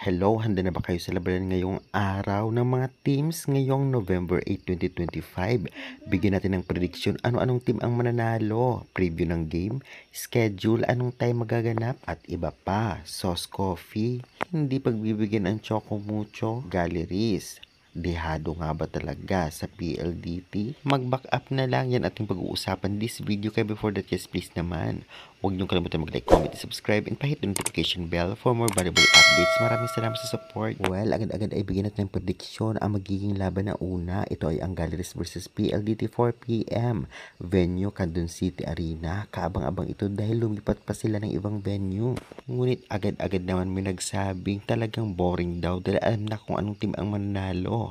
Hello, handa na ba kayo sa labanan ngayong araw ng mga teams ngayong November 8, 2025? Bigyan natin ng prediction ano-anong team ang mananalo, preview ng game, schedule, anong time magaganap, at iba pa. Sauce Coffee, hindi pagbibigyan ang Choco Mucho, galleries. Dehado nga ba talaga sa PLDT? Mag-back up na lang yan ating pag-uusapan this video. Kaya before that, yes please naman, huwag niyong kalimutan mag-like, comment, and subscribe, and pahit the notification bell for more valuable updates. Maraming salamat sa support. Well, agad-agad ay bigyan natin ng prediction ang magiging laban na una. Ito ay ang Galleries versus PLDT 4pm. Venue, Candon City Arena. Kaabang-abang ito dahil lumipat pa sila ng ibang venue. Ngunit agad-agad naman may nagsabing talagang boring daw dahil alam na kung anong team ang mananalo.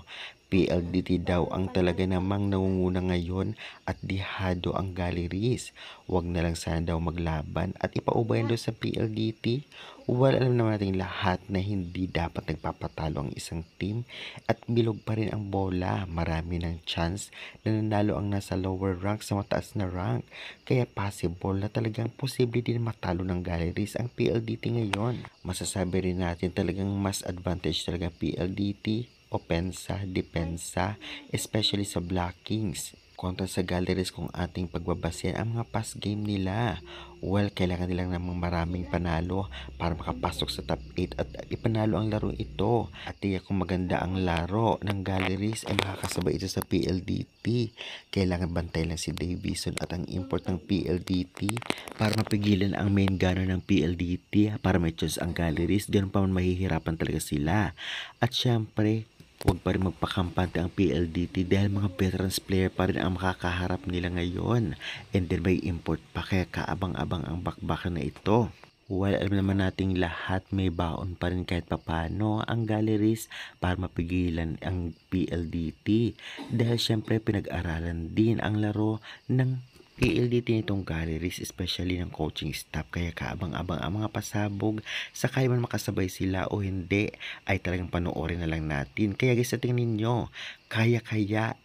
PLDT daw ang talaga namang nangunguna ngayon at dihado ang galleries. Huwag na lang sana daw maglaban at ipaubayan daw sa PLDT. Well, alam naman natin lahat na hindi dapat nagpapatalo ang isang team at bilog pa rin ang bola. Marami ng chance na nanalo ang nasa lower rank sa mataas na rank. Kaya possible na talagang posible din matalo ng galleries ang PLDT ngayon. Masasabi rin natin talagang mas advantage talaga PLDT. Opensa, depensa, especially sa blockings. Kontra sa galleries kung ating pagbabasyan ang mga past game nila. Well, kailangan nilang namang maraming panalo para makapasok sa top 8 at ipanalo ang laro ito. At tiyak kung maganda ang laro ng galleries ay makakasabay ito sa PLDT. Kailangan bantay lang si Davison at ang import ng PLDT para mapigilan ang main gunner ng PLDT para may chance ang galleries. Ganun pa man mahihirapan talaga sila. At syempre, huwag pa rin magpakampante ang PLDT dahil mga veterans player pa rin ang makakaharap nila ngayon. And then may import pa kaya kaabang-abang ang bakbakan na ito. Well, alam naman nating lahat may baon pa rin kahit papano ang galleries para mapigilan ang PLDT. Dahil syempre pinag-aralan din ang laro ng PLDT nitong galleries, especially ng coaching staff, kaya kaabang-abang ang mga pasabog. Sakay man makasabay sila o hindi ay talagang panoorin na lang natin. Kaya guys, sa tingin ninyo, kaya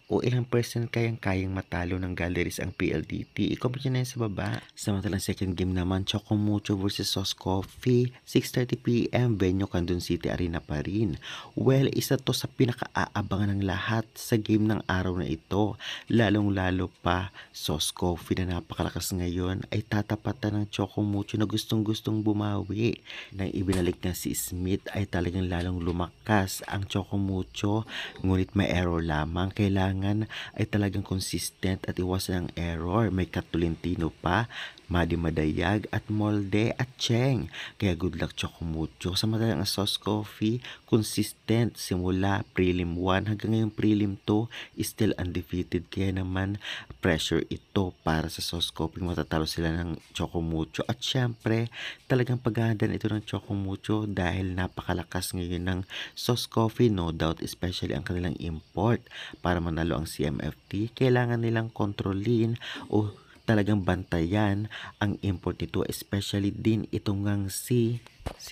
o ilang percent kayang matalo ng galleries ang PLDT? I-comment nyo na yan sa baba. Samantalang second game naman, Choco Mucho versus Sauce Coffee, 6:30pm, venue Candon City Arena pa rin. Well, isa to sa pinaka-aabangan ng lahat sa game ng araw na ito. Lalong-lalo pa, Sauce Coffee na napakalakas ngayon ay tatapatan ng Choco Mucho na gustong-gustong bumawi. Nang ibinalik na si Smith ay talagang lalong lumakas ang Choco Mucho, ngunit may error lamang. Kailangan ay talagang consistent at iwasan ang error. May Catolentino pa, Madi Madayag at Molde at Cheng. Kaya good luck Choco Mucho. Samantalang ang Sauce Coffee, consistent simula prelim 1 hanggang ngayong prelim 2, still undefeated. Kaya naman pressure ito para sa Sauce Coffee. Matatalo sila ng Choco Mucho. At syempre, talagang paghahandaan ito ng Choco Mucho dahil napakalakas ngayon ng Sauce Coffee, no doubt, especially ang kanilang import. Para manalo ang CMFT, kailangan nilang kontrolin o talagang bantayan ang import nito, especially din itong ngang si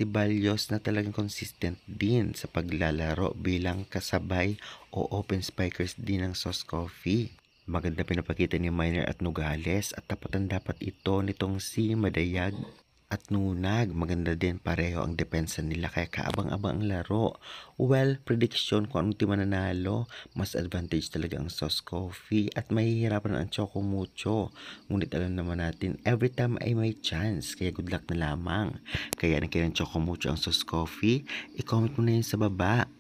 Balyos na talagang consistent din sa paglalaro bilang kasabay o open spikers din ng Sauce Coffee. Maganda pinapakita ni Miner at Nogales at tapatan dapat ito nitong si Madayag at Nunag. Maganda din pareho ang depensa nila kaya kaabang-abang ang laro. Well, prediction kung anong team mananalo, mas advantage talaga ang Sauce Coffee at mahihirapan ang Choco Mucho. Ngunit alam naman natin, every time ay may chance, kaya good luck na lamang. Kaya nagkailan Choco Mucho ang Sauce Coffee, i-comment mo na yun sa baba.